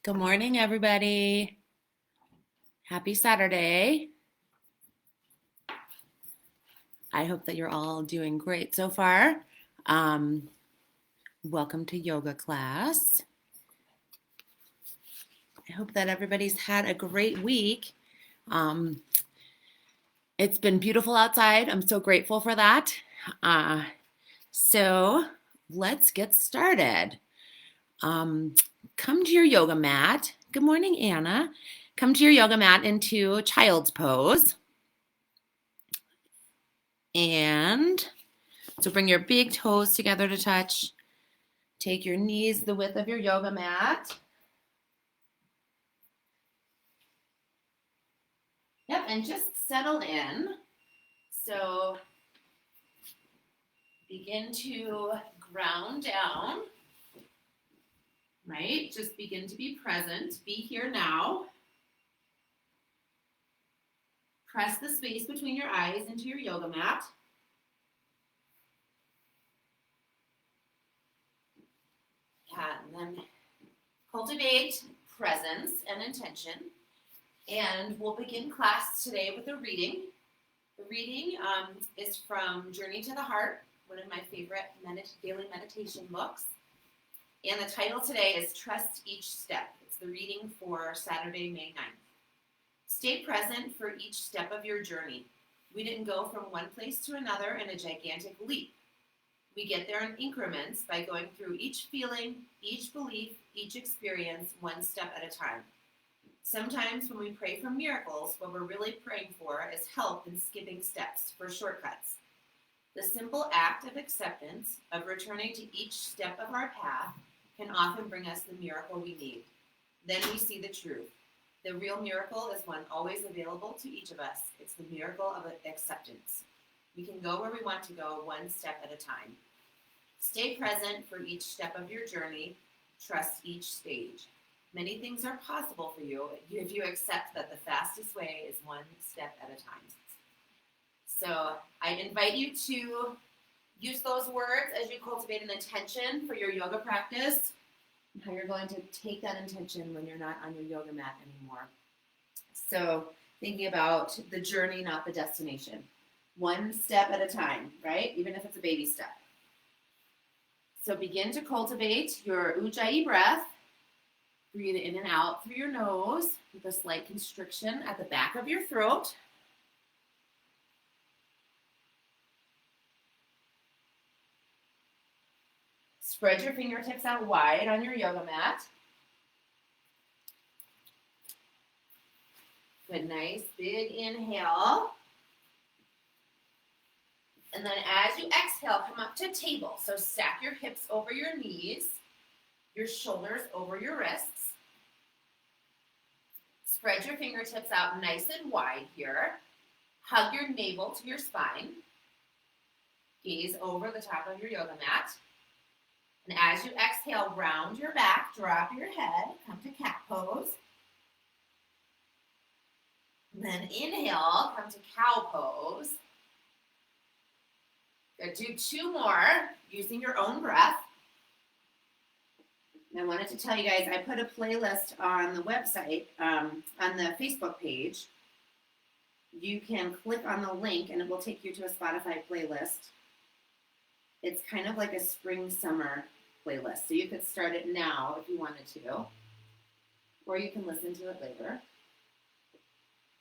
Good morning, everybody. Happy Saturday. I hope that you're all doing great so far. Welcome to yoga class. I hope that everybody's had a great week. It's been beautiful outside. I'm so grateful for that. So let's get started. Come to your yoga mat. Good morning, Anna. Come to your yoga mat into child's pose. And so bring your big toes together to touch. Take your knees the width of your yoga mat. Yep, and just settle in. So begin to ground down, right? Just begin to be present. Be here now. Press the space between your eyes into your yoga mat. And then cultivate presence and intention. And we'll begin class today with a reading. The reading is from Journey to the Heart, one of my favorite daily meditation books. And the title today is Trust Each Step. It's the reading for Saturday, May 9th. Stay present for each step of your journey. We didn't go from one place to another in a gigantic leap. We get there in increments by going through each feeling, each belief, each experience, one step at a time. Sometimes when we pray for miracles, what we're really praying for is help in skipping steps, for shortcuts. The simple act of acceptance, of returning to each step of our path, can often bring us the miracle we need. Then we see the truth. The real miracle is one always available to each of us. It's the miracle of acceptance. We can go where we want to go, one step at a time. Stay present for each step of your journey. Trust each stage. Many things are possible for you if you accept that the fastest way is one step at a time. So I invite you to use those words as you cultivate an intention for your yoga practice, and how you're going to take that intention when you're not on your yoga mat anymore. So thinking about the journey, not the destination. One step at a time, right? Even if it's a baby step. So begin to cultivate your Ujjayi breath. Breathe in and out through your nose with a slight constriction at the back of your throat. Spread your fingertips out wide on your yoga mat. Good, nice big inhale. And then as you exhale, come up to table. So stack your hips over your knees, your shoulders over your wrists. Spread your fingertips out nice and wide here. Hug your navel to your spine. Gaze over the top of your yoga mat. And as you exhale, round your back, drop your head, come to cat pose. And then inhale, come to cow pose. Good. Do two more using your own breath. And I wanted to tell you guys, I put a playlist on the website, on the Facebook page. You can click on the link and it will take you to a Spotify playlist. It's kind of like a spring-summer playlist. So you could start it now if you wanted to, or you can listen to it later.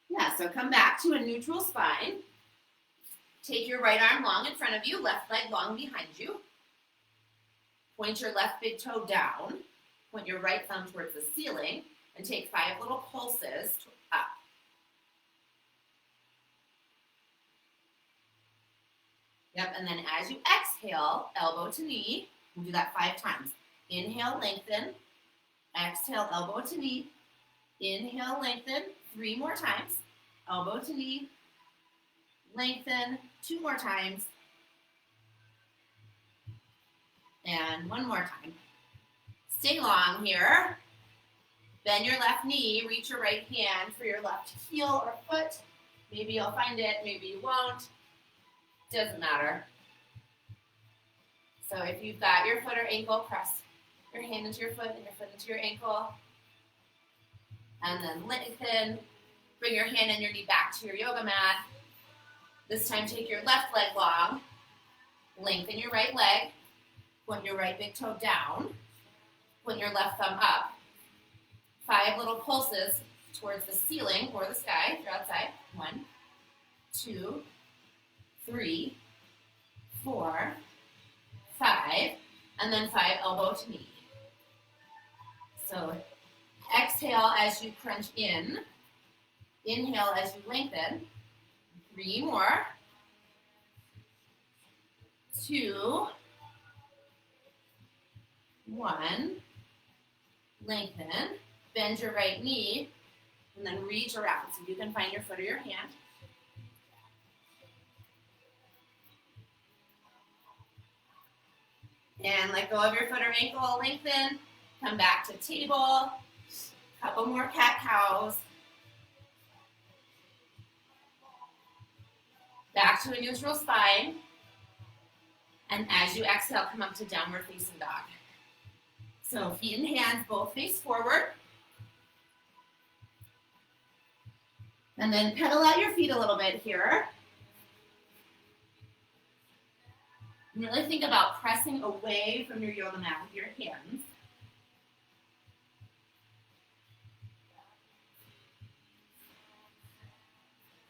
Yeah, so come back to a neutral spine. Take your right arm long in front of you, left leg long behind you. Point your left big toe down. Point your right thumb towards the ceiling and take 5 little pulses up. Yep, and then as you exhale, elbow to knee. We'll do that 5 times. Inhale, lengthen. Exhale, elbow to knee. Inhale, lengthen. 3 more times. Elbow to knee. Lengthen. 2 more times. And 1 more time. Stay long here. Bend your left knee. Reach your right hand for your left heel or foot. Maybe you'll find it. Maybe you won't. Doesn't matter. So if you've got your foot or ankle, press your hand into your foot and your foot into your ankle. And then lengthen. Bring your hand and your knee back to your yoga mat. This time take your left leg long. Lengthen your right leg. Point your right big toe down. Point your left thumb up. 5 little pulses towards the ceiling or the sky if you're outside. 1, 2, 3, 4, 5, and then 5 elbow to knee. So exhale as you crunch in. Inhale as you lengthen. 3 more. 2, 1. Lengthen. Bend your right knee, and then reach around. So you can find your foot or your hand. And let go of your foot or ankle, lengthen. Come back to table. Couple more cat-cows. Back to a neutral spine. And as you exhale, come up to downward facing dog. So feet and hands both face forward. And then pedal out your feet a little bit here. And really think about pressing away from your yoga mat with your hands.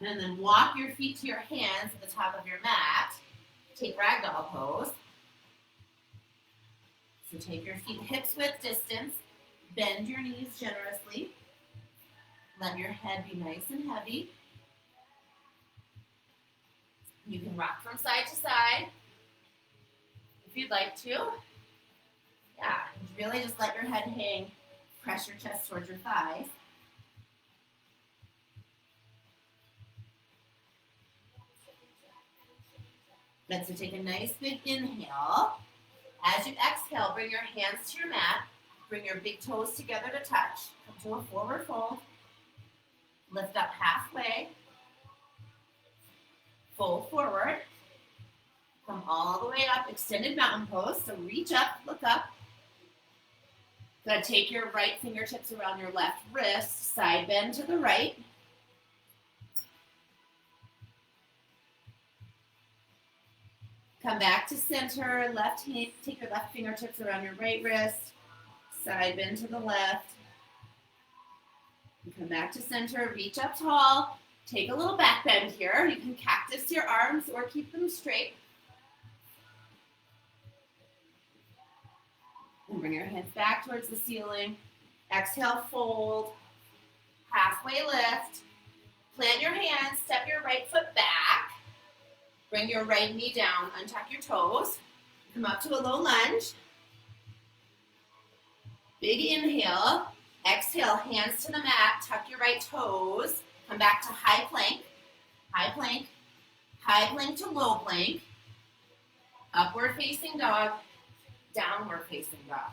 And then walk your feet to your hands at the top of your mat. Take Ragdoll Pose. So take your feet hips width distance. Bend your knees generously. Let your head be nice and heavy. You can rock from side to side if you'd like to. Yeah, really just let your head hang. Press your chest towards your thighs. Good, so take a nice big inhale. As you exhale, bring your hands to your mat. Bring your big toes together to touch. Come to a forward fold. Lift up halfway. Fold forward. Come all the way up, extended mountain pose. So reach up, look up. Gonna take your right fingertips around your left wrist. Side bend to the right. Come back to center, left hand, take your left fingertips around your right wrist, side bend to the left. And come back to center, reach up tall, take a little back bend here. You can cactus your arms or keep them straight. And bring your hands back towards the ceiling. Exhale, fold, halfway lift. Plant your hands, step your right foot back. Bring your right knee down, untuck your toes. Come up to a low lunge. Big inhale. Exhale, hands to the mat. Tuck your right toes. Come back to high plank. High plank. High plank to low plank. Upward facing dog. Downward facing dog.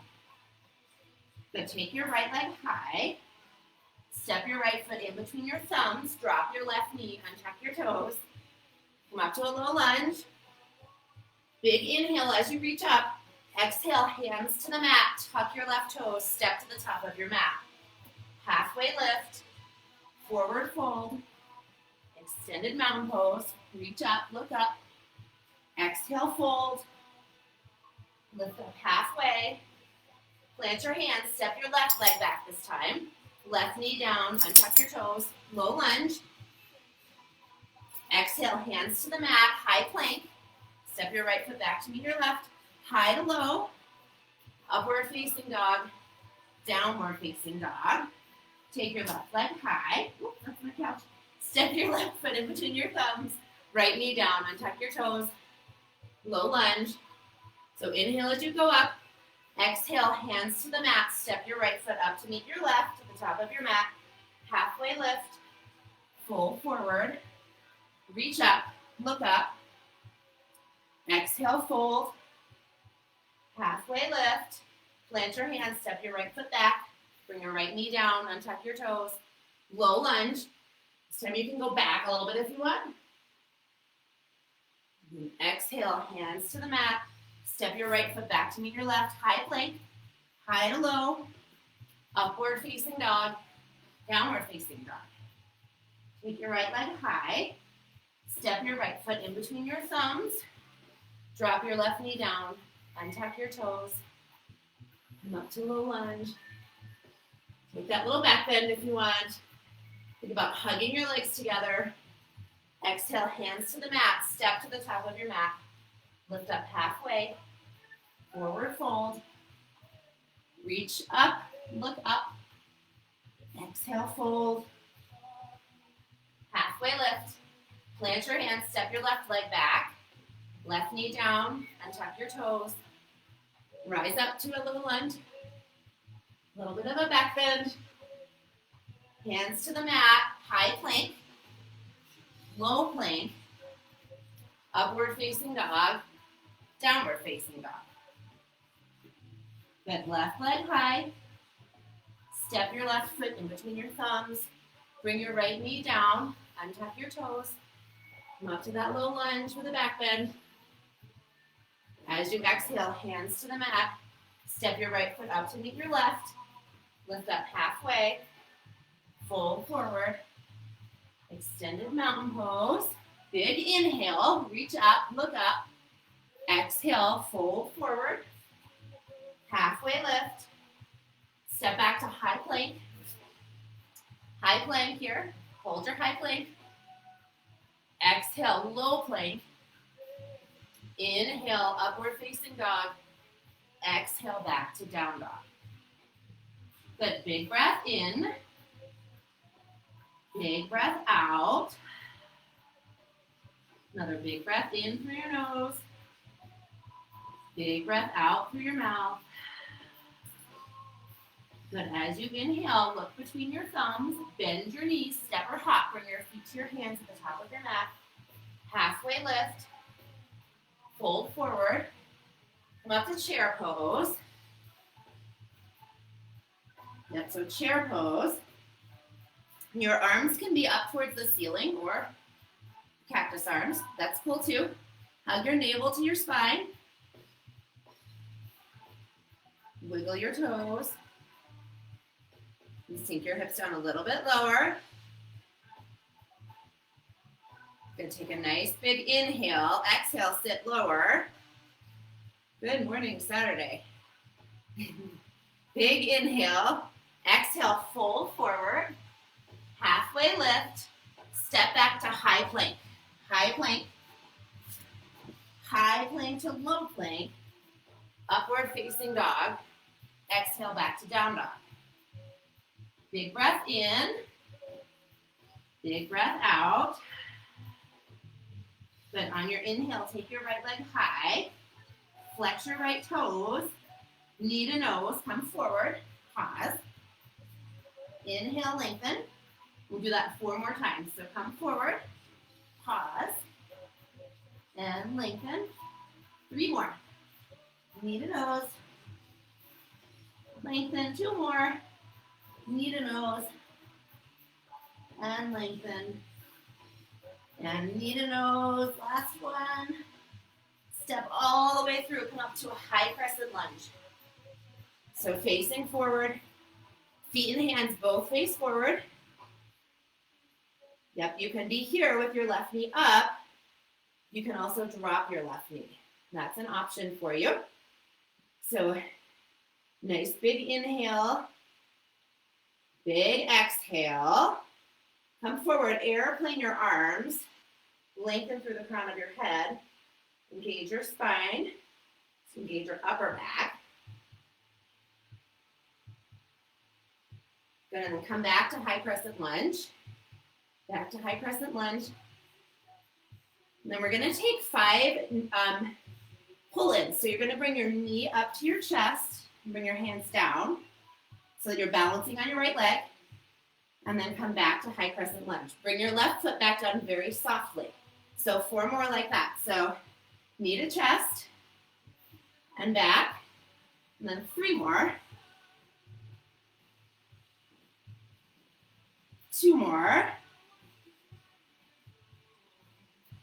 Good, take your right leg high. Step your right foot in between your thumbs. Drop your left knee, untuck your toes. Come up to a low lunge. Big inhale as you reach up. Exhale, hands to the mat. Tuck your left toes. Step to the top of your mat. Halfway lift. Forward fold. Extended mountain pose. Reach up, look up. Exhale, fold. Lift up halfway. Plant your hands. Step your left leg back this time. Left knee down. Untuck your toes. Low lunge. Exhale, hands to the mat, high plank. Step your right foot back to meet your left. High to low. Upward facing dog. Downward facing dog. Take your left leg high. Oop, that's my couch. Step your left foot in between your thumbs. Right knee down, untuck your toes. Low lunge. So inhale as you go up. Exhale, hands to the mat. Step your right foot up to meet your left at the top of your mat. Halfway lift. Fold forward. Reach up, look up. Exhale, fold. Halfway lift. Plant your hands, step your right foot back. Bring your right knee down, untuck your toes. Low lunge. This time you can go back a little bit if you want. And exhale, hands to the mat. Step your right foot back to meet your left. High plank. High to low. Upward facing dog. Downward facing dog. Take your right leg high. Step your right foot in between your thumbs. Drop your left knee down. Untuck your toes. Come up to low lunge. Take that little back bend if you want. Think about hugging your legs together. Exhale, hands to the mat. Step to the top of your mat. Lift up halfway. Forward fold. Reach up. Look up. Exhale, fold. Halfway lift. Plant your hands. Step your left leg back. Left knee down. Untuck your toes. Rise up to a little lunge. A little bit of a back bend. Hands to the mat. High plank. Low plank. Upward facing dog. Downward facing dog. Good. Left leg high. Step your left foot in between your thumbs. Bring your right knee down. Untuck your toes. Come up to that low lunge with a back bend. As you exhale, hands to the mat. Step your right foot up to meet your left. Lift up halfway. Fold forward. Extended mountain pose. Big inhale. Reach up, look up. Exhale, fold forward. Halfway lift. Step back to high plank. High plank here. Hold your high plank. Exhale, low plank. Inhale, upward facing dog. Exhale, back to down dog. Good. Big breath in. Big breath out. Another big breath in through your nose. Big breath out through your mouth. Good. As you inhale, look between your thumbs. Bend your knees. Step or hop. Bring your feet to your hands at the top of your mat. Halfway lift. Fold forward. Come up to chair pose. Yep, so chair pose. Your arms can be up towards the ceiling or cactus arms. That's cool too. Hug your navel to your spine. Wiggle your toes. And sink your hips down a little bit lower. Good. Take a nice big inhale. Exhale, sit lower. Good morning, Saturday. Big inhale. Exhale, fold forward. Halfway lift. Step back to high plank. High plank. High plank to low plank. Upward facing dog. Exhale, back to down dog. Big breath in. Big breath out. Good. On your inhale, take your right leg high. Flex your right toes. Knee to nose. Come forward. Pause. Inhale, lengthen. We'll do that 4 more times. So come forward. Pause. And lengthen. 3 more. Knee to nose. Lengthen. 2 more. Knee to nose. And lengthen. And knee to nose. Last one. Step all the way through. Come up to a high crescent lunge. So facing forward. Feet and hands both face forward. Yep, you can be here with your left knee up. You can also drop your left knee. That's an option for you. So nice big inhale. Big exhale. Come forward, airplane your arms. Lengthen through the crown of your head. Engage your spine. Engage your upper back. Good, and then come back to high crescent lunge. Back to high crescent lunge. And then we're going to take 5 pull-ins. So you're going to bring your knee up to your chest. And bring your hands down so that you're balancing on your right leg. And then come back to high crescent lunge. Bring your left foot back down very softly. So 4 more like that. So knee to chest and back. And then 3 more. 2 more.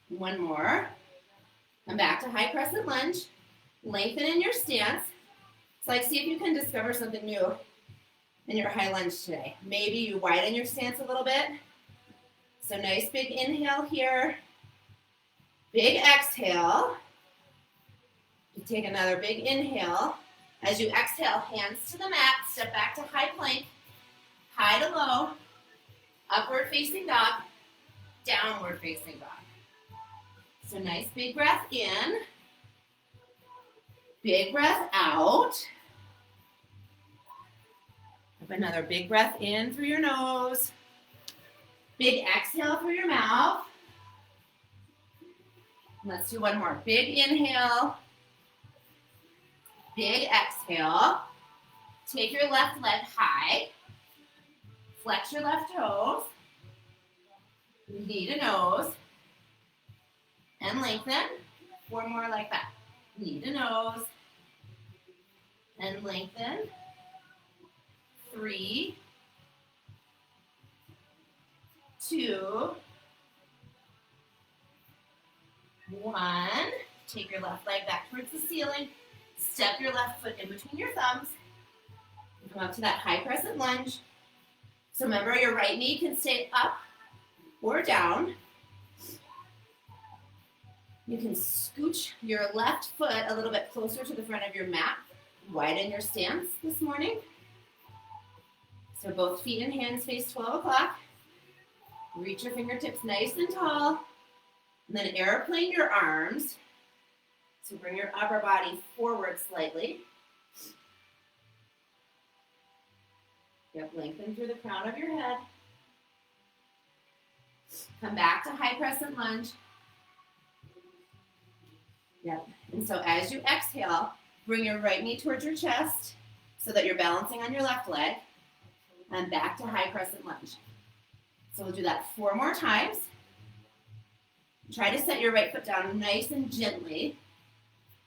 1 more. Come back to high crescent lunge. Lengthen in your stance. It's like, see if you can discover something new in your high lunge today. Maybe you widen your stance a little bit. So nice big inhale here. Big exhale. You take another big inhale. As you exhale, hands to the mat, step back to high plank, high to low, upward facing dog, downward facing dog. So nice big breath in, big breath out. Have another big breath in through your nose, big exhale through your mouth. Let's do one more. Big inhale, big exhale. Take your left leg high, flex your left toes, knee to nose, and lengthen. 4 more like that. Knee to nose, and lengthen. 3, 2, 1. Take your left leg back towards the ceiling. Step your left foot in between your thumbs. And come up to that high crescent lunge. So remember, your right knee can stay up or down. You can scooch your left foot a little bit closer to the front of your mat. Widen your stance this morning. So both feet and hands face 12 o'clock. Reach your fingertips nice and tall. And then airplane your arms. So bring your upper body forward slightly. Yep, lengthen through the crown of your head. Come back to high crescent lunge. Yep, and so as you exhale, bring your right knee towards your chest so that you're balancing on your left leg. And back to high crescent lunge. So we'll do that 4 more times. Try to set your right foot down nice and gently.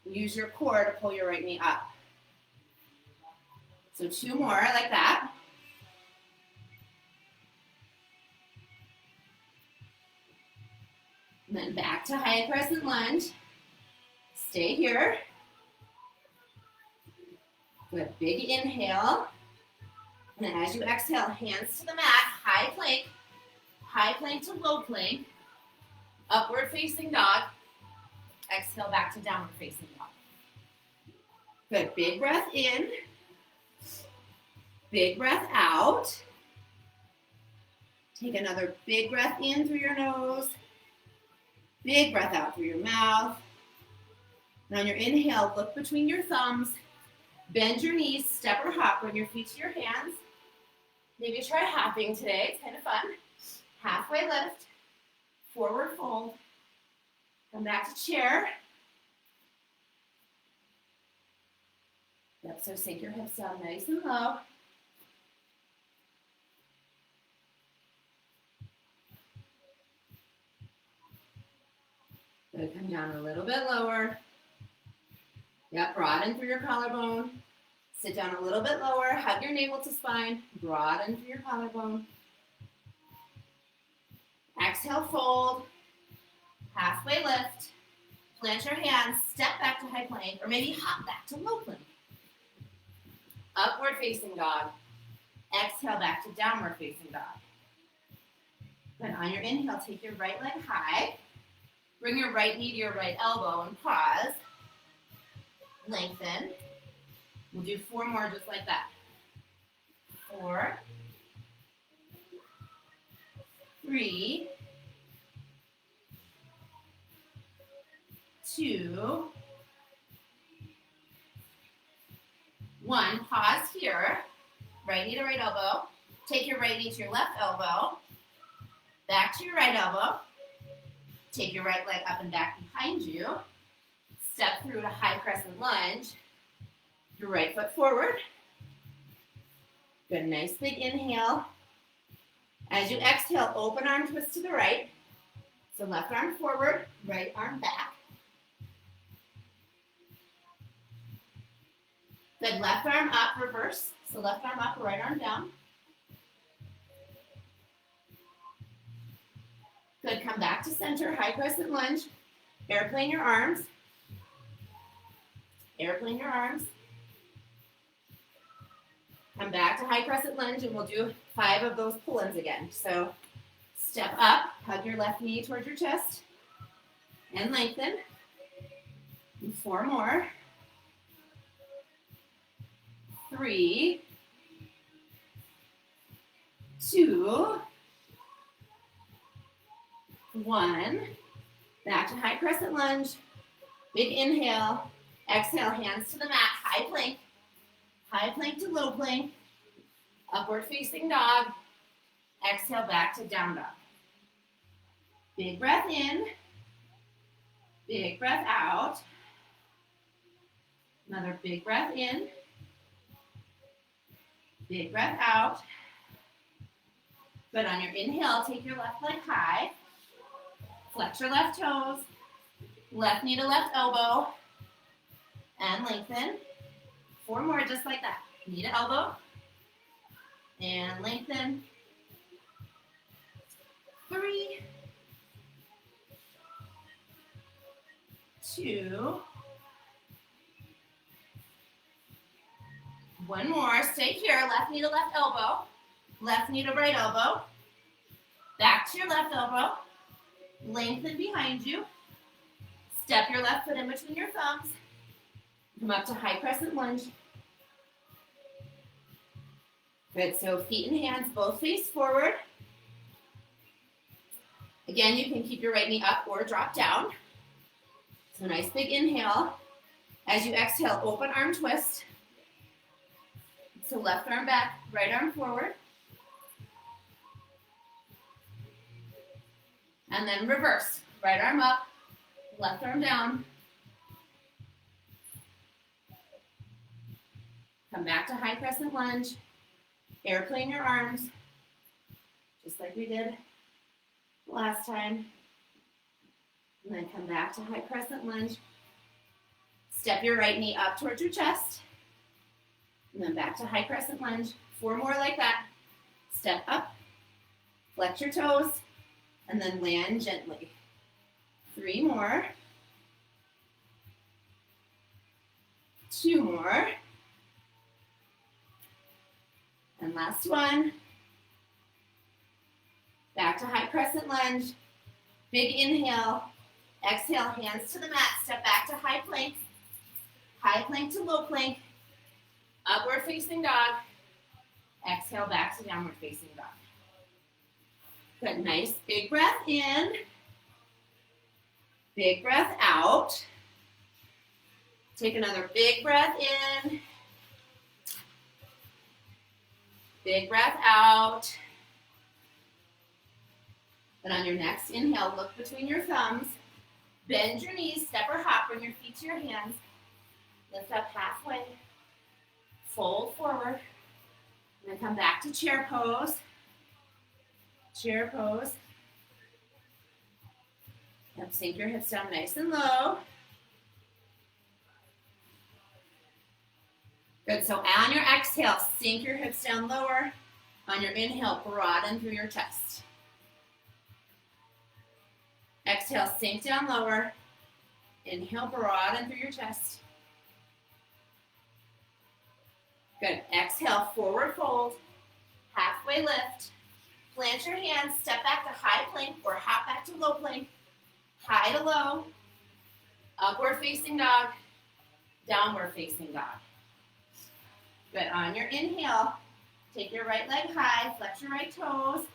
Use your core to pull your right knee up. So 2 more like that. And then back to high crescent lunge. Stay here. Good, big inhale. And then as you exhale, hands to the mat, high plank to low plank, upward facing dog. Exhale back to downward facing dog. Good, big breath in, big breath out. Take another big breath in through your nose, big breath out through your mouth. And on your inhale, look between your thumbs, bend your knees, step or hop, bring your feet to your hands. Maybe try hopping today, it's kind of fun. Halfway lift, forward fold, come back to chair. Yep, so sink your hips down nice and low. Good, come down a little bit lower. Yep, broaden through your collarbone. Sit down a little bit lower, hug your navel to spine, broaden through your collarbone. Exhale, fold, halfway lift, plant your hands, step back to high plank, or maybe hop back to low plank. Upward facing dog. Exhale back to downward facing dog. Then on your inhale, take your right leg high. Bring your right knee to your right elbow and pause. Lengthen. We'll do 4 more just like that. 4, 3, 2, 1. Pause here. Right knee to right elbow. Take your right knee to your left elbow. Back to your right elbow. Take your right leg up and back behind you. Step through to high crescent lunge. Your right foot forward. Good, nice big inhale. As you exhale, open arm twist to the right. So left arm forward, right arm back. Good, left arm up, reverse. So left arm up, right arm down. Good, come back to center, high crescent lunge. Airplane your arms. Airplane your arms. Come back to high crescent lunge, and we'll do 5 of those pull-ins again. So step up, hug your left knee towards your chest, and lengthen. And 4 more. 3, 2, 1. Back to high crescent lunge. Big inhale. Exhale, hands to the mat. High plank to low plank. Upward facing dog. Exhale back to down dog. Big breath in. Big breath out. Another big breath in. Big breath out. Good. On your inhale, take your left leg high. Flex your left toes. Left knee to left elbow. And lengthen. 4 more just like that. Knee to elbow. And lengthen. 3, 2, 1 more. Stay here. Left knee to left elbow. Left knee to right elbow. Back to your left elbow. Lengthen behind you. Step your left foot in between your thumbs. Come up to high crescent lunge. Good. So feet and hands both face forward. Again, you can keep your right knee up or drop down. So nice big inhale. As you exhale, open arm twist. So left arm back, right arm forward. And then reverse. Right arm up, left arm down. Come back to high crescent lunge. Airplane your arms, just like we did last time. And then come back to high crescent lunge. Step your right knee up towards your chest. And then back to high crescent lunge. 4 more like that. Step up, flex your toes, and then land gently. 3 more. 2 more. And last one. Back to high crescent lunge. Big inhale. Exhale, hands to the mat. Step back to high plank. High plank to low plank. Upward facing dog. Exhale back to downward facing dog. Good, nice big breath in. Big breath out. Take another big breath in. Big breath out. Then on your next inhale, look between your thumbs. Bend your knees, step or hop, bring your feet to your hands. Lift up halfway. Fold forward. And then come back to chair pose. Chair pose. Yep, sink your hips down nice and low. Good, so on your exhale, sink your hips down lower. On your inhale, broaden through your chest. Exhale, sink down lower. Inhale, broaden through your chest. Good, exhale, forward fold. Halfway lift. Plant your hands, step back to high plank or hop back to low plank. High to low. Upward facing dog. Downward facing dog. Good, on your inhale, take your right leg high, flex your right toes,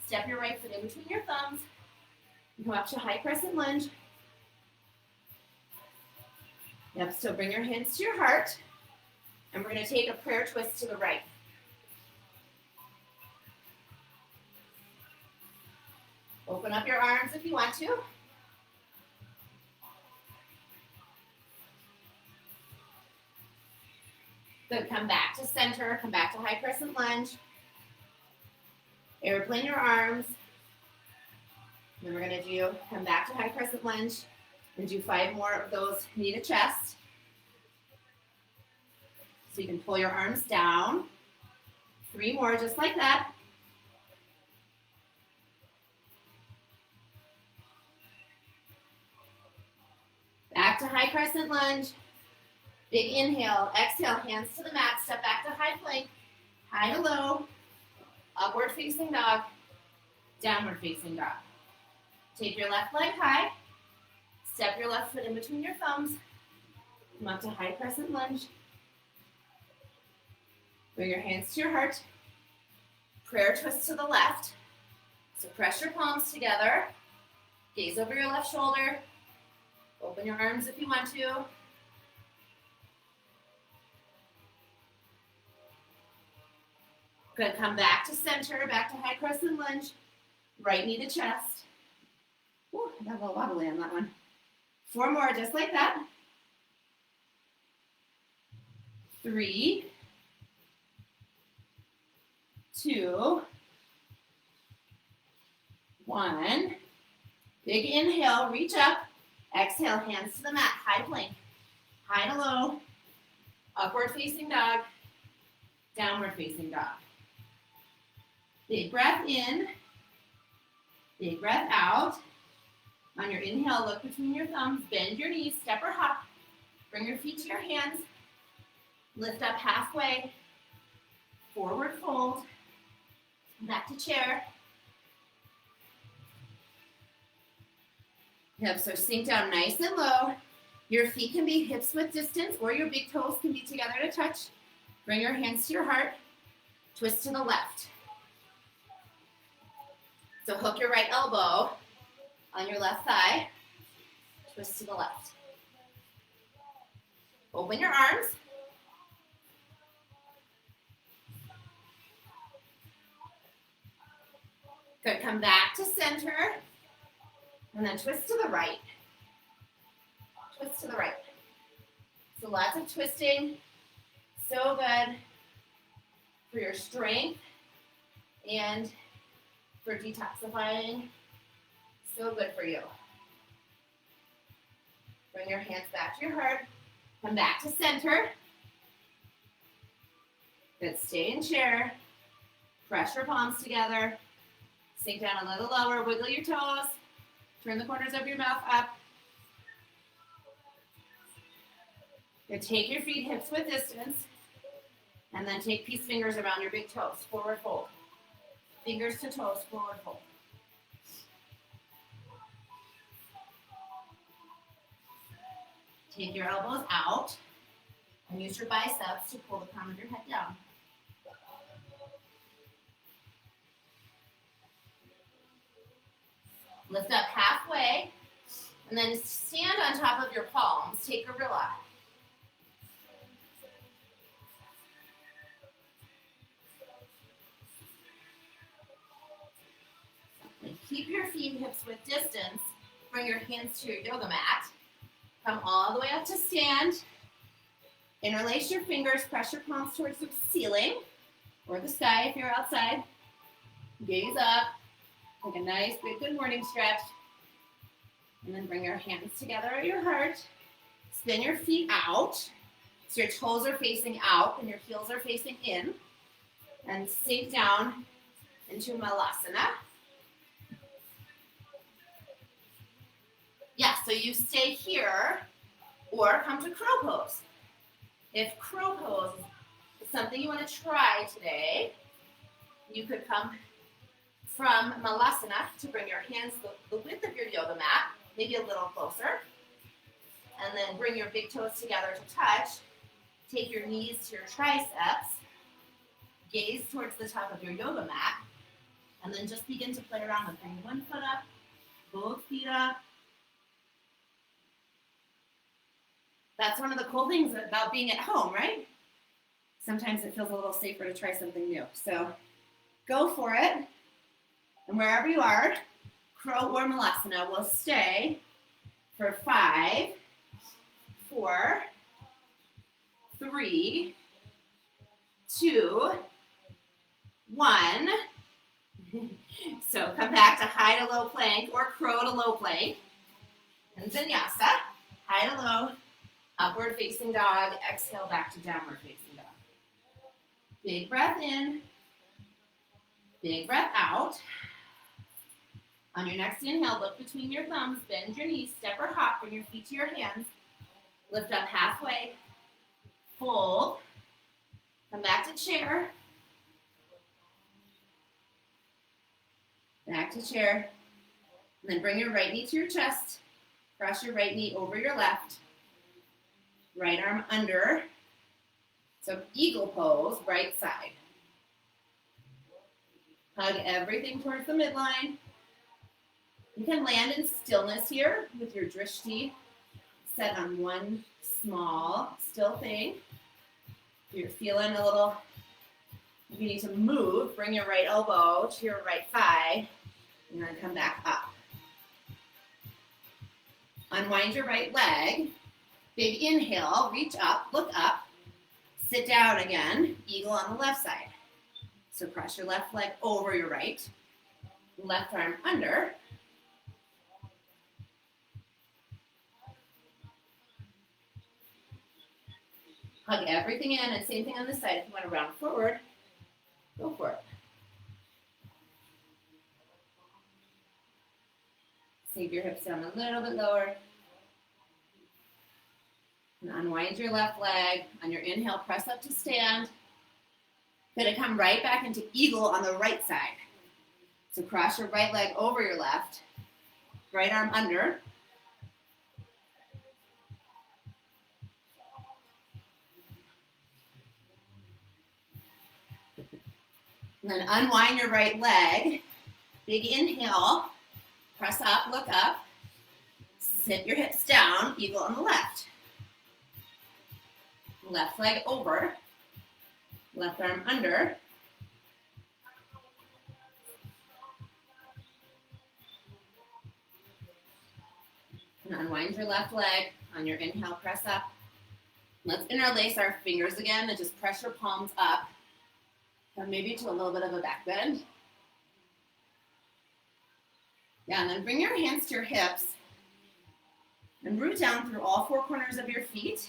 step your right foot in between your thumbs, and come up to high crescent lunge. Yep, so bring your hands to your heart, and we're going to take a prayer twist to the right. Open up your arms if you want to. Good, come back to center, come back to high crescent lunge. Airplane your arms. Then we're gonna do, come back to high crescent lunge and do 5 more of those knee to chest. So you can pull your arms down. 3 more just like that. Back to high crescent lunge. Big inhale, exhale, hands to the mat, step back to high plank. high to low, upward facing dog, downward facing dog. Take your left leg high, step your left foot in between your thumbs, come up to high crescent lunge. Bring your hands to your heart. Prayer twist to the left. So press your palms together. Gaze over your left shoulder. Open your arms if you want to. Good, come back to center, back to high crescent lunge. Right knee to chest. Ooh, I got a little wobbly on that one. 4 more, just like that. 3, 2, 1. Big inhale, reach up. Exhale, hands to the mat, high plank. High to low. Upward facing dog. Downward facing dog. Big breath in. Big breath out. On your inhale, look between your thumbs. Bend your knees, step or hop. Bring your feet to your hands. Lift up halfway. Forward fold. Back to chair. Hips are sink down nice and low. Your feet can be hips width distance or your big toes can be together to touch. Bring your hands to your heart. Twist to the left. So hook your right elbow on your left thigh. Twist to the left. Open your arms. Good, come back to center. And then twist to the right. Twist to the right. So lots of twisting. So good for your strength and for detoxifying. So good for you. Bring your hands back to your heart. Come back to center. Good, stay in chair. Press your palms together. Sink down a little lower. Wiggle your toes. Turn the corners of your mouth up. Good, take your feet hips width distance. And then take peace fingers around your big toes. Forward fold. Fingers to toes, forward fold. Take your elbows out and use your biceps to pull the crown of your head down. Lift up halfway and then stand on top of your palms. Take gorilla. And keep your feet hips width distance. Bring your hands to your yoga mat. Come all the way up to stand. Interlace your fingers. Press your palms towards the ceiling or the sky if you're outside. Gaze up. Take a nice big good morning stretch. And then bring your hands together at your heart. Spin your feet out. So your toes are facing out and your heels are facing in. And sink down into Malasana. Yeah, so you stay here or come to crow pose. If crow pose is something you want to try today, you could come from Malasana to bring your hands the width of your yoga mat, maybe a little closer. And then bring your big toes together to touch. Take your knees to your triceps. Gaze towards the top of your yoga mat. And then just begin to play around with bring one foot up, both feet up. That's one of the cool things about being at home, right? Sometimes it feels a little safer to try something new. So go for it. And wherever you are, crow or Malasana will stay for 5, 4, 3, 2, 1. So come back to high to low plank or crow to low plank. And vinyasa, high to low, upward facing dog. Exhale back to downward facing dog. Big breath in, big breath out. On your next inhale, look between your thumbs, bend your knees, step or hop, bring your feet to your hands. Lift up halfway, fold, come back to chair, Back to chair. And then bring your right knee to your chest. Cross your right knee over your left. Right arm under. So eagle pose, right side. Hug everything towards the midline. You can land in stillness here with your drishti set on one small, still thing. If you're feeling a little, if you need to move, bring your right elbow to your right thigh, and then come back up. Unwind your right leg. Big inhale, reach up, look up. Sit down again, eagle on the left side. So cross your left leg over your right. Left arm under. Hug everything in, and same thing on this side. If you want to round forward, go for it. Sink your hips down a little bit lower. And unwind your left leg. On your inhale, press up to stand. Gonna come right back into eagle on the right side. So cross your right leg over your left. Right arm under. And then unwind your right leg. Big inhale. Press up, look up. Sit your hips down, eagle on the left. Left leg over. Left arm under. And unwind your left leg. On your inhale, press up. Let's interlace our fingers again and just press your palms up. Come maybe to a little bit of a back bend. Yeah, and then bring your hands to your hips and root down through all four corners of your feet.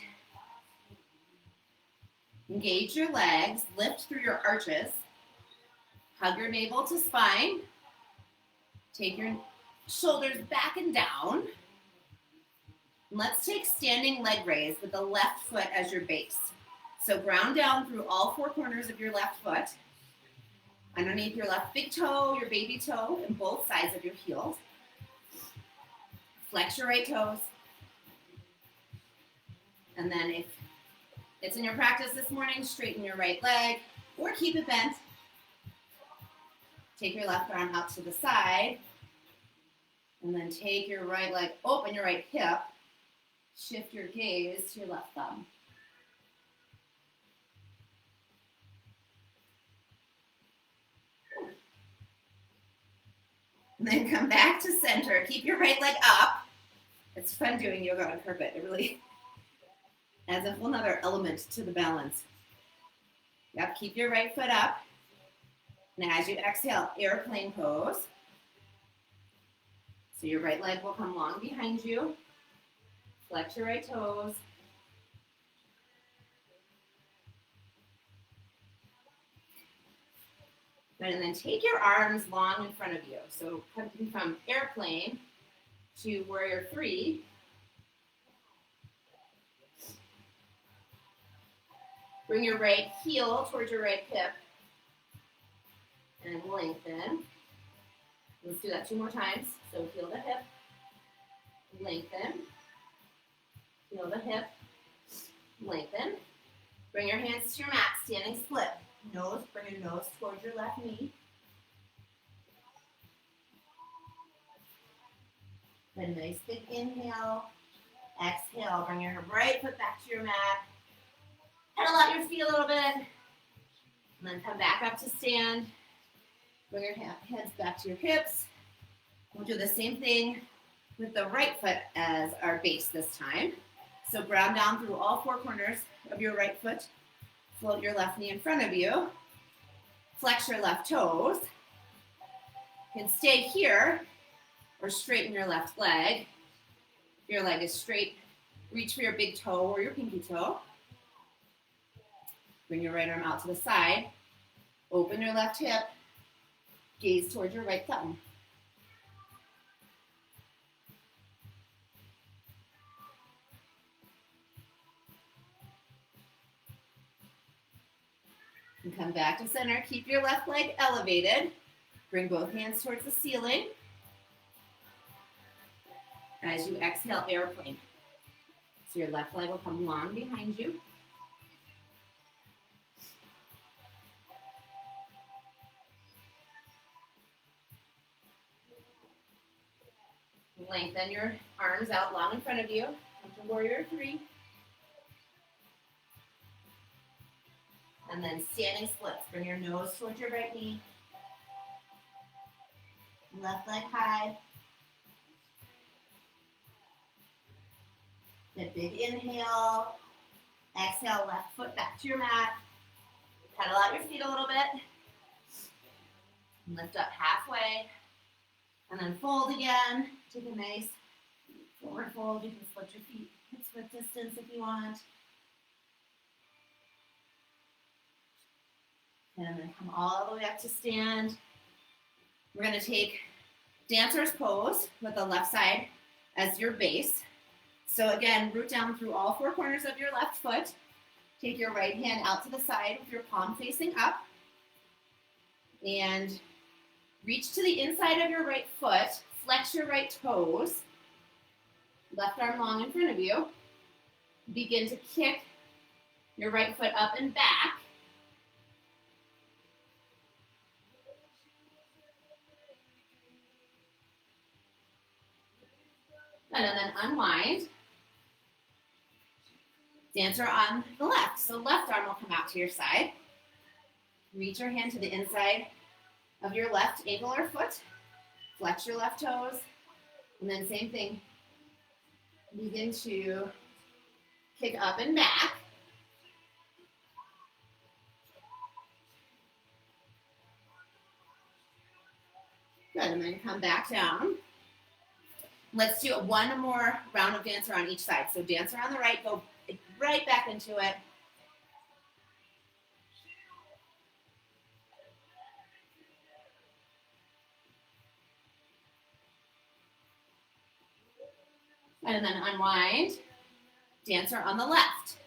Engage your legs, lift through your arches. Hug your navel to spine. Take your shoulders back and down. And let's take standing leg raise with the left foot as your base. So ground down through all four corners of your left foot. Underneath your left big toe, your baby toe, and both sides of your heels. Flex your right toes. And then if it's in your practice this morning, straighten your right leg or keep it bent. Take your left arm out to the side. And then take your right leg, open your right hip. Shift your gaze to your left thumb. And then come back to center. Keep your right leg up. It's fun doing yoga on carpet. It really adds a whole other element to the balance. Yep, keep your right foot up. And as you exhale, airplane pose. So your right leg will come long behind you. Flex your right toes. And then take your arms long in front of you. So coming from airplane to warrior three. Bring your right heel towards your right hip. And lengthen. Let's do that 2 more times. So heel to hip. Lengthen. Heel to hip. Lengthen. Bring your hands to your mat, standing split. Nose, bring your nose towards your left knee. Then nice big inhale. Exhale, bring your right foot back to your mat. Pedal out your feet a little bit. And then come back up to stand. Bring your hands back to your hips. We'll do the same thing with the right foot as our base this time. So ground down through all four corners of your right foot. Float your left knee in front of you. Flex your left toes. You can stay here or straighten your left leg. If your leg is straight, reach for your big toe or your pinky toe. Bring your right arm out to the side. Open your left hip. Gaze towards your right thumb. And come back to center. Keep your left leg elevated. Bring both hands towards the ceiling. As you exhale, airplane. So your left leg will come long behind you. Lengthen your arms out long in front of you. Come to warrior three. And then standing splits. Bring your nose towards your right knee. Left leg high. Good big inhale. Exhale, left foot back to your mat. Pedal out your feet a little bit. Lift up halfway. And then fold again. Take a nice forward fold. You can split your feet hip width distance if you want. And then come all the way up to stand. We're going to take dancer's pose with the left side as your base. So again, root down through all four corners of your left foot. Take your right hand out to the side with your palm facing up. And reach to the inside of your right foot. Flex your right toes. Left arm long in front of you. Begin to kick your right foot up and back. And then unwind. Dancer on the left. So left arm will come out to your side. Reach your hand to the inside of your left ankle or foot. Flex your left toes. And then same thing. Begin to kick up and back. Good, and then come back down. Let's do one more round of dancer on each side. So dancer on the right, go right back into it. And then unwind. Dancer on the left.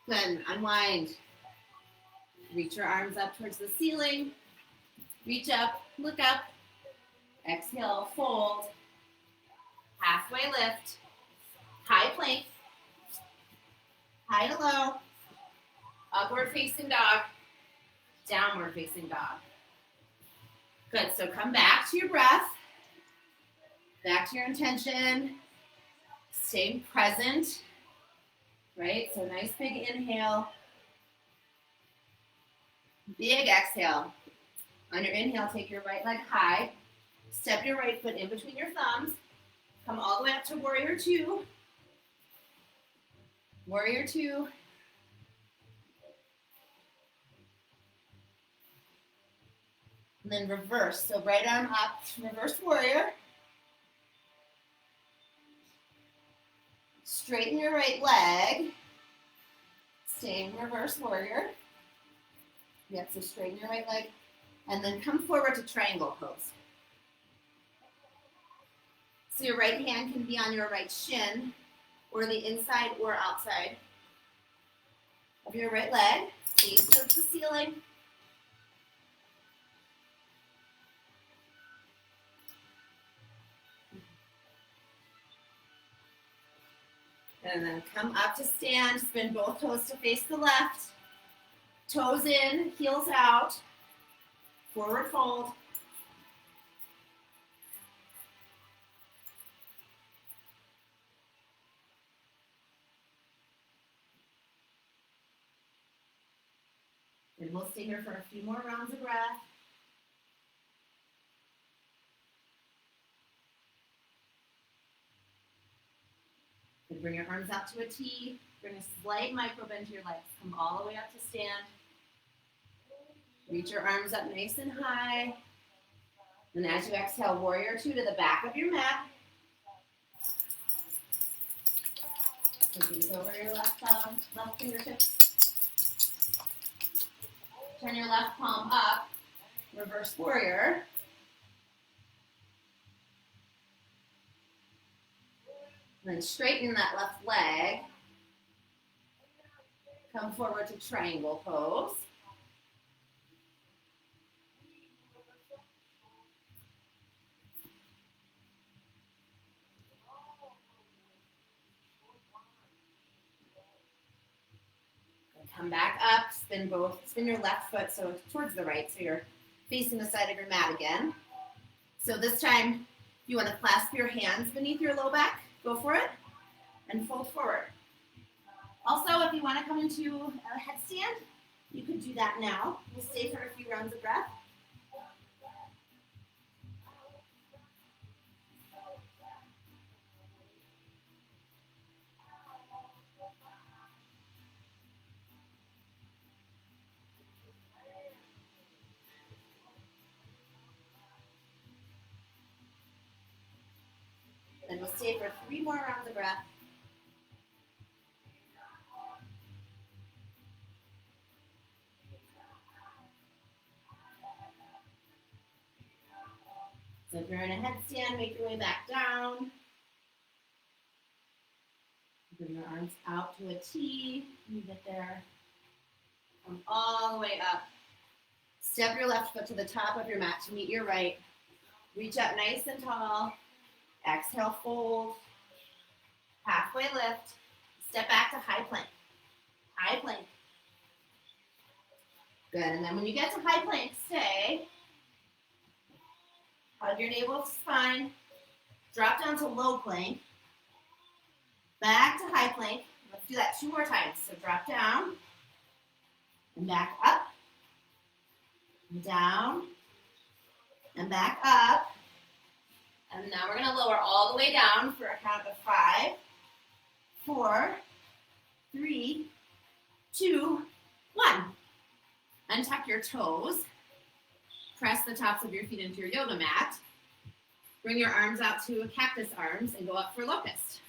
Then unwind. Reach your arms up towards the ceiling. Reach up, look up. Exhale, fold. Halfway lift. High plank. High to low. Upward facing dog. Downward facing dog. Good, so come back to your breath. Back to your intention. Stay present. Right, so nice big inhale. Big exhale. On your inhale, take your right leg high. Step your right foot in between your thumbs. Come all the way up to warrior two. Warrior two. And then reverse. So right arm up, reverse warrior. Straighten your right leg. Stay in reverse warrior. Yep, so straighten your right leg. And then come forward to triangle pose. So your right hand can be on your right shin, or the inside or outside of your right leg. Gaze towards the ceiling. And then come up to stand, spin both toes to face the left. Toes in, heels out. Forward fold. And we'll stay here for a few more rounds of breath. And bring your arms out to a T. Bring a slight micro bend to your legs. Come all the way up to stand. Reach your arms up nice and high. And as you exhale, warrior two to the back of your mat. So gaze over your left thumb, left fingertips. Turn your left palm up. Reverse warrior. And then straighten that left leg. Come forward to triangle pose. Come back up, spin your left foot so towards the right, so you're facing the side of your mat again. So this time, you want to clasp your hands beneath your low back, go for it, and fold forward. Also, if you want to come into a headstand, you could do that now. We'll stay for a few rounds of breath. And we'll stay for 3 more rounds of breath. So if you're in a headstand, make your way back down. Bring your arms out to a T. You get there. Come all the way up. Step your left foot to the top of your mat to meet your right. Reach up nice and tall. Exhale, fold. Halfway lift. Step back to high plank. High plank. Good. And then when you get to high plank, stay. Hug your navel to spine. Drop down to low plank. Back to high plank. Let's do that 2 more times. So drop down. And back up. And down. And back up. And now we're going to lower all the way down for a count of 5, 4, 3, 2, 1. Untuck your toes. Press the tops of your feet into your yoga mat. Bring your arms out to cactus arms and go up for locust.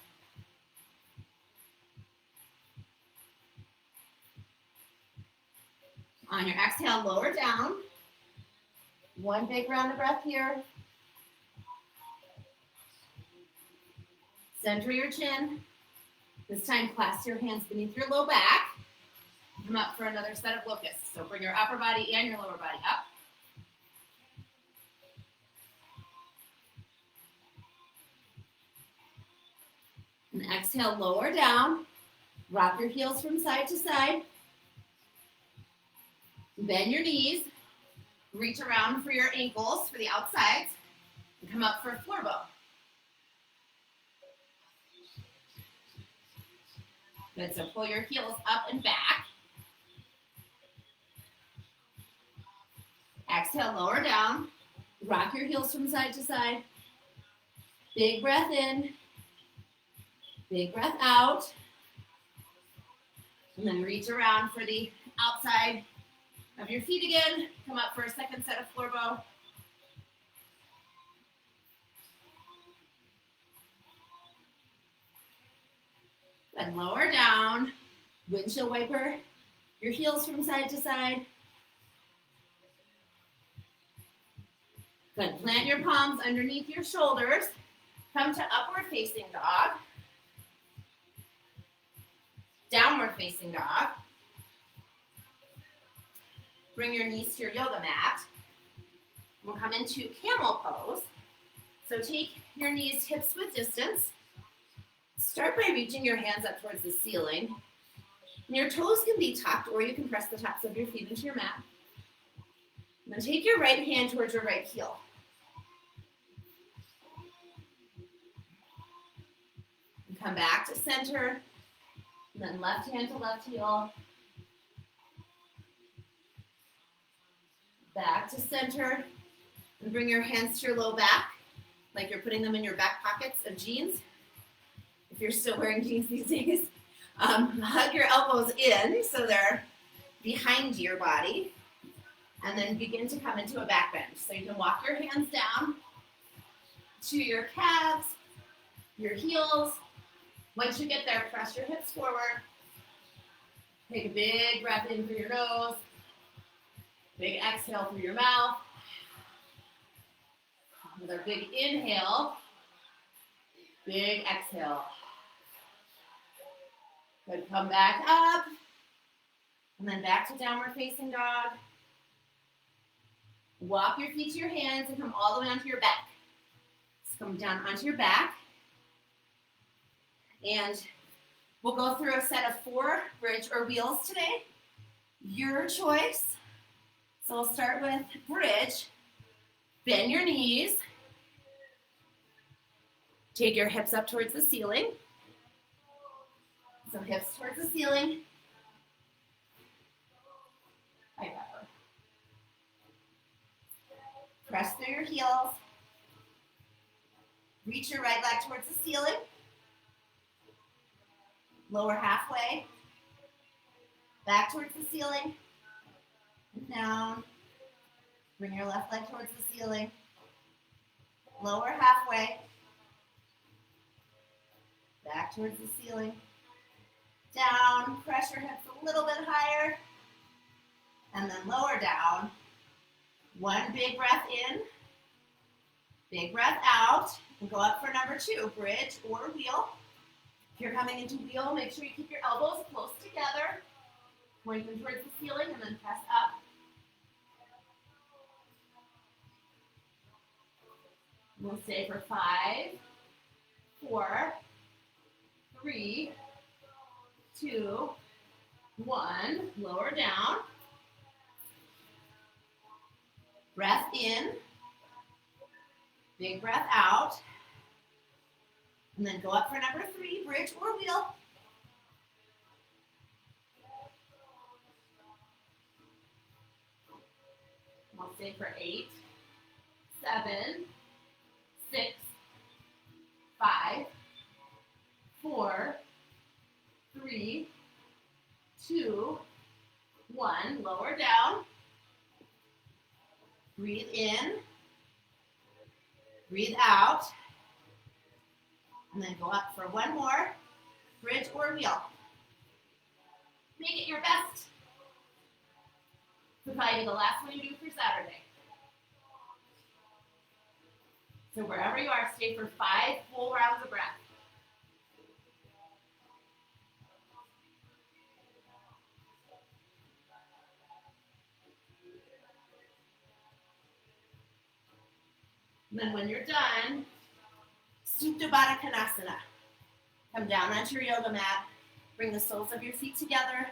On your exhale, lower down. 1 big round of breath here. Center your chin. This time, clasp your hands beneath your low back. Come up for another set of locusts. So bring your upper body and your lower body up. And exhale, lower down. Rock your heels from side to side. Bend your knees. Reach around for your ankles for the outsides. And come up for a floor bow. Good, so pull your heels up and back. Exhale, lower down. Rock your heels from side to side. Big breath in. Big breath out. And then reach around for the outside of your feet again. Come up for a second set of floor bow. Then lower down. Windshield wiper your heels from side to side. Good. Plant your palms underneath your shoulders. Come to upward facing dog. Downward facing dog. Bring your knees to your yoga mat. We'll come into camel pose. So take your knees hips width distance. Start by reaching your hands up towards the ceiling. And your toes can be tucked, or you can press the tops of your feet into your mat. And then take your right hand towards your right heel. And come back to center. And then left hand to left heel. Back to center. And bring your hands to your low back, like you're putting them in your back pockets of jeans. If you're still wearing jeans these days. Hug your elbows in so they're behind your body. And then begin to come into a back bend. So you can walk your hands down to your calves, your heels. Once you get there, press your hips forward. Take a big breath in through your nose. Big exhale through your mouth. Another big inhale. Big exhale. Good, come back up. And then back to downward facing dog. Walk your feet to your hands and come all the way onto your back. So come down onto your back. And we'll go through a set of 4 bridge or wheels today. Your choice. So we'll start with bridge. Bend your knees. Take your hips up towards the ceiling. So hips towards the ceiling. High power. Press through your heels. Reach your right leg towards the ceiling. Lower halfway. Back towards the ceiling. And down. Bring your left leg towards the ceiling. Lower halfway. Back towards the ceiling. Down. Press your hips a little bit higher. And then lower down. One big breath in. Big breath out. And go up for number 2, bridge or wheel. If you're coming into wheel, make sure you keep your elbows close together. Point them towards the ceiling and then press up. We'll stay for 5, 4, 3, 2, 1. Lower down. Breath in. Big breath out. And then go up for number 3, bridge or wheel. I'll stay for 8, 7, 6, 5, 4, 3, 2, 1. Lower down. Breathe in. Breathe out. And then go up for one more, bridge or wheel. Make it your best. It'll probably be the last one you do for Saturday. So wherever you are, stay for 5 full rounds of breath. And then when you're done, Supta Baddha Konasana. Come down onto your yoga mat. Bring the soles of your feet together.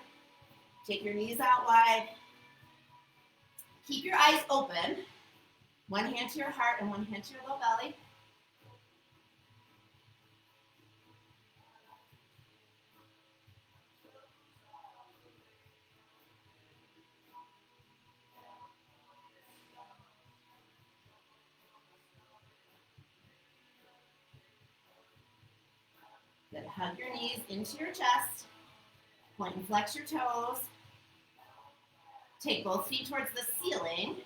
Take your knees out wide. Keep your eyes open. One hand to your heart and one hand to your low belly. Good. Hug your knees into your chest. Point and flex your toes. Take both feet towards the ceiling.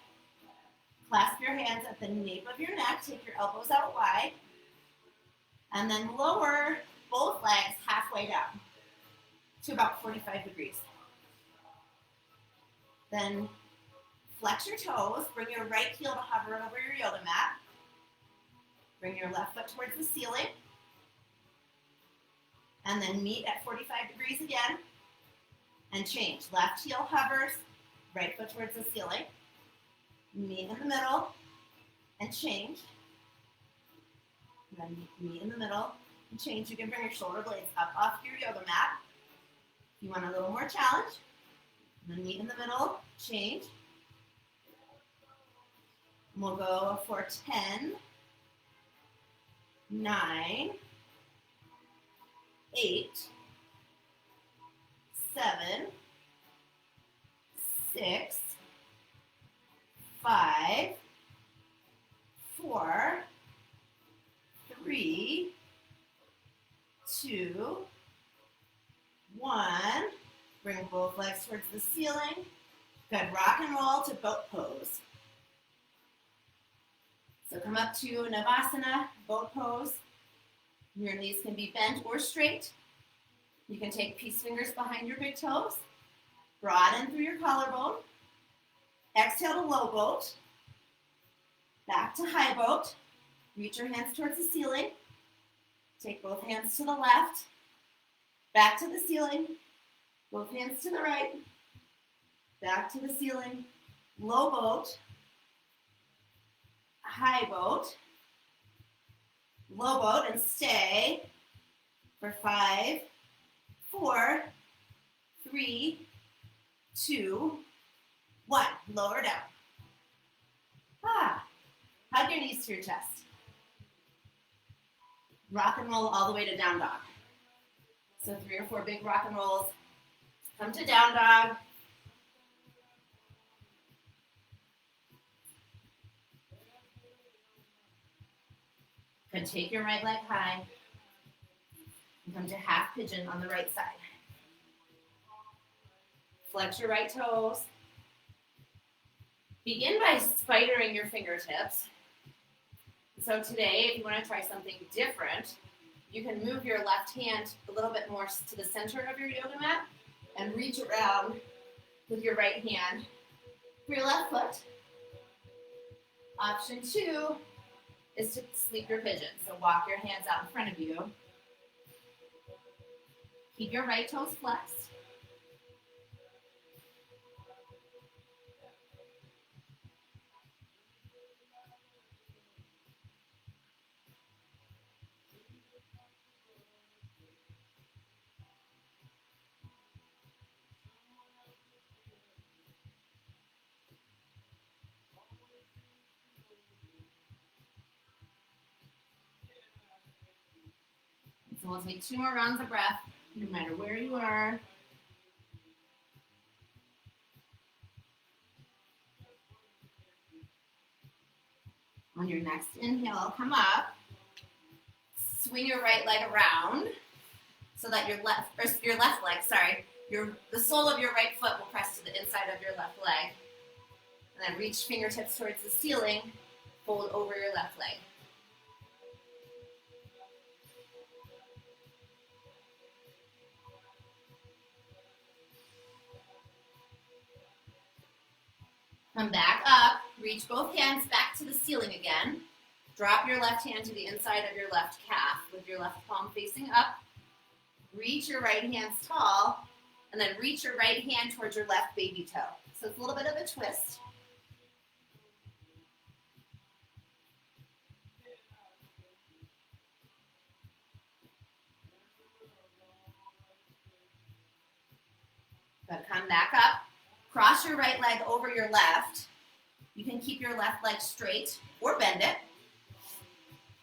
Clasp your hands at the nape of your neck. Take your elbows out wide. And then lower both legs halfway down to about 45 degrees. Then flex your toes. Bring your right heel to hover over your yoga mat. Bring your left foot towards the ceiling. And then meet at 45 degrees again. And change. Left heel hovers, right foot towards the ceiling. Meet in the middle and change. And then meet in the middle and change. You can bring your shoulder blades up off your yoga mat. If you want a little more challenge, and then meet in the middle, change. And we'll go for 10, 9, 8, 7, 6, 5, 4, 3, 2, 1. Bring both legs towards the ceiling. Good. Rock and roll to boat pose. So come up to Navasana, boat pose. Your knees can be bent or straight. You can take peace fingers behind your big toes. Broaden through your collarbone. Exhale to low boat. Back to high boat. Reach your hands towards the ceiling. Take both hands to the left. Back to the ceiling. Both hands to the right. Back to the ceiling. Low boat. High boat. Low boat, and stay for 5, 4, 3, 2, 1. Lower down. Hug your knees to your chest. Rock and roll all the way to down dog. So 3 or 4 big rock and rolls. Come to down dog. Good, take your right leg high. And come to half pigeon on the right side. Flex your right toes. Begin by spidering your fingertips. So today, if you want to try something different, you can move your left hand a little bit more to the center of your yoga mat and reach around with your right hand for your left foot. Option 2 is to sleep your pigeon. So walk your hands out in front of you. Keep your right toes flexed. So we'll take 2 more rounds of breath, no matter where you are. On your next inhale, come up. Swing your right leg around so that your left leg, the sole of your right foot will press to the inside of your left leg. And then reach fingertips towards the ceiling, fold over your left leg. Come back up, reach both hands back to the ceiling again. Drop your left hand to the inside of your left calf with your left palm facing up. Reach your right hands tall, and then reach your right hand towards your left baby toe. So it's a little bit of a twist. Good, come back up. Cross your right leg over your left. You can keep your left leg straight or bend it.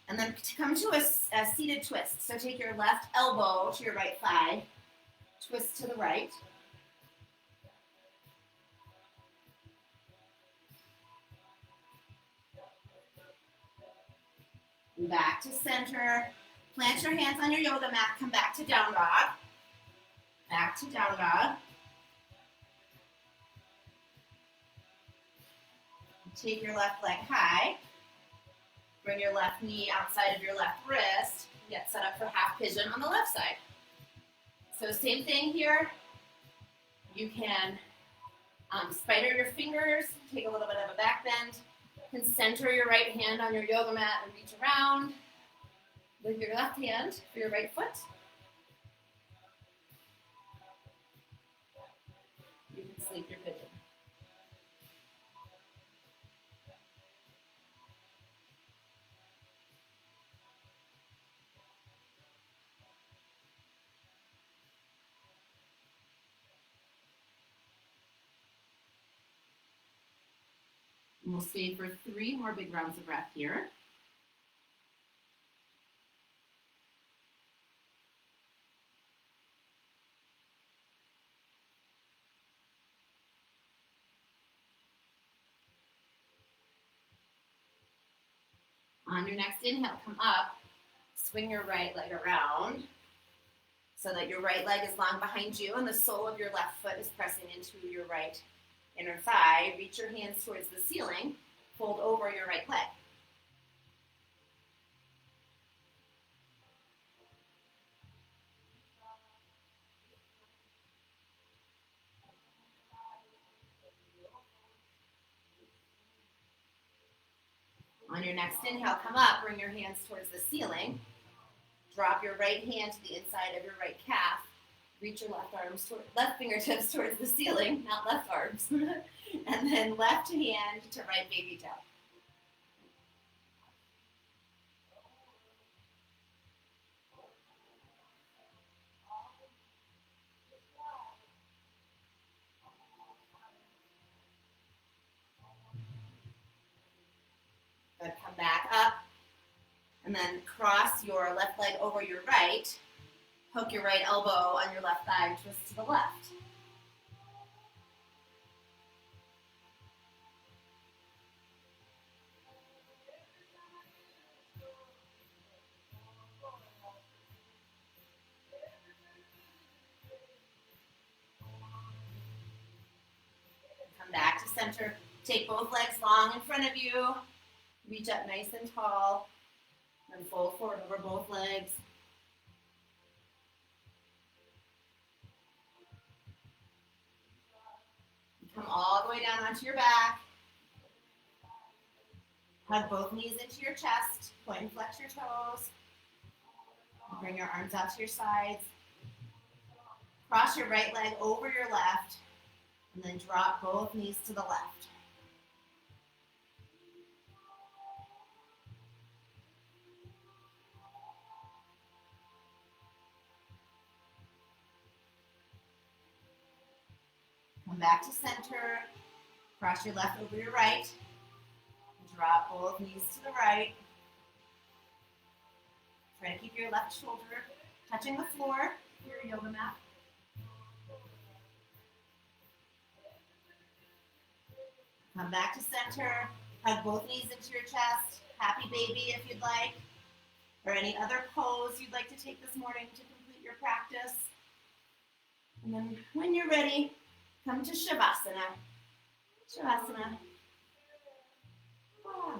And then come to a seated twist. So take your left elbow to your right thigh. Twist to the right. Back to center. Plant your hands on your yoga mat. Come back to down dog. Back to down dog. Take your left leg high. Bring your left knee outside of your left wrist. Get set up for half pigeon on the left side. So same thing here. You can spider your fingers, take a little bit of a back bend. You can center your right hand on your yoga mat and reach around with your left hand for your right foot. You can sleep your pigeon. And we'll stay for 3 more big rounds of breath here. On your next inhale, come up, swing your right leg around so that your right leg is long behind you and the sole of your left foot is pressing into your right inner thigh. Reach your hands towards the ceiling, fold over your right leg. On your next inhale, come up, bring your hands towards the ceiling. Drop your right hand to the inside of your right calf. Reach your left fingertips towards the ceiling, not left arms. And then left hand to right baby toe. Good, come back up. And then cross your left leg over your right. Hook your right elbow on your left thigh, twist to the left. Come back to center. Take both legs long in front of you. Reach up nice and tall. Then fold forward over both legs. Come all the way down onto your back. Hug both knees into your chest. Point and flex your toes. Bring your arms out to your sides. Cross your right leg over your left. And then drop both knees to the left. Come back to center. Cross your left over your right. Drop both knees to the right. Try to keep your left shoulder touching the floor, your yoga mat. Come back to center. Hug both knees into your chest. Happy baby if you'd like. Or any other pose you'd like to take this morning to complete your practice. And then when you're ready, come to Shavasana. Shavasana. Ah.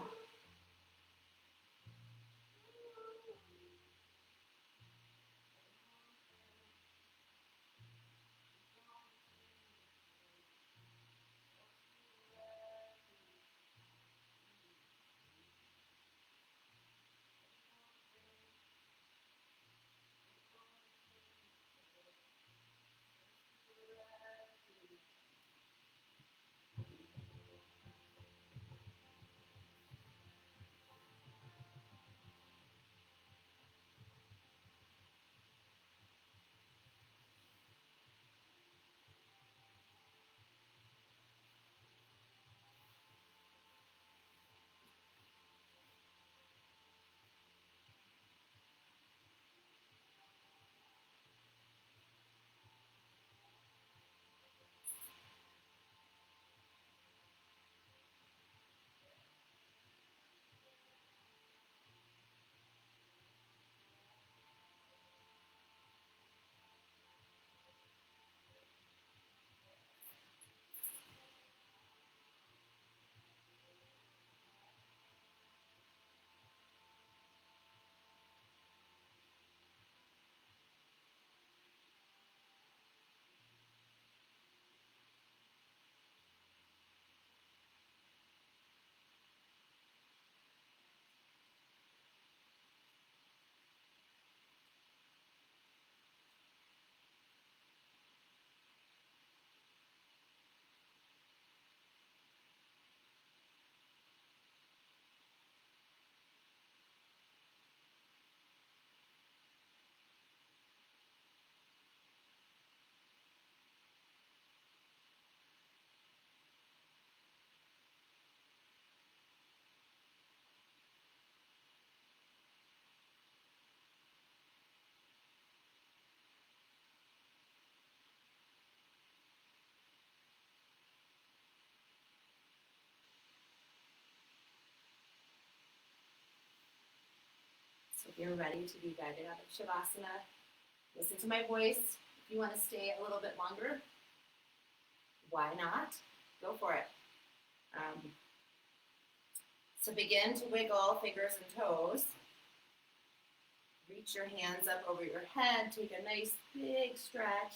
So if you're ready to be guided out of Shavasana, listen to my voice. If you want to stay a little bit longer, why not? Go for it. So begin to wiggle fingers and toes. Reach your hands up over your head. Take a nice big stretch.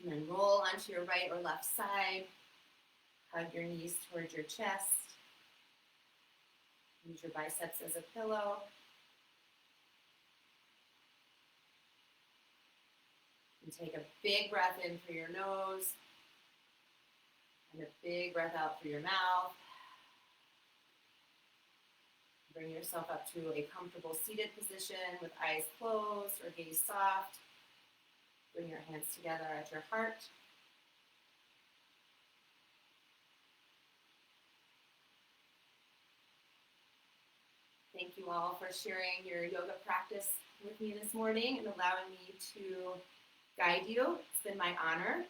And then roll onto your right or left side. Hug your knees towards your chest. Use your biceps as a pillow. And take a big breath in through your nose and a big breath out through your mouth. Bring yourself up to a comfortable seated position with eyes closed or gaze soft. Bring your hands together at your heart. Thank you all for sharing your yoga practice with me this morning and allowing me to guide you. It's been my honor.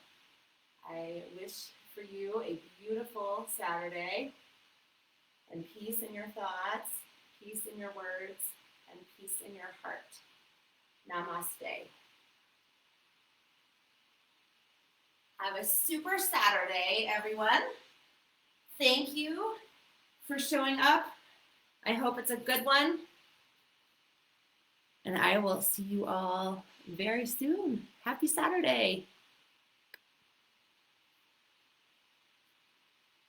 I wish for you a beautiful Saturday and peace in your thoughts, peace in your words, and peace in your heart. Namaste. Have a super Saturday, everyone. Thank you for showing up. I hope it's a good one. And I will see you all very soon. Happy Saturday.